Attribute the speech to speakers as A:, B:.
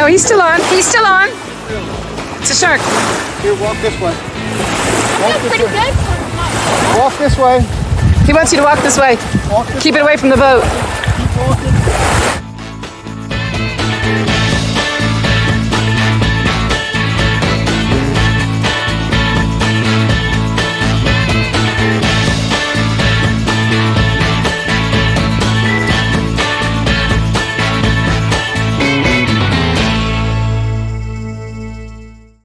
A: No, he's still on. He's still on. It's a shark.
B: Here, walk this way. Walk this
C: Pretty
B: way.
C: good.
B: Walk this way.
A: He wants you to walk this way.
B: Walk this
A: Keep it away from the boat.
B: Keep walking.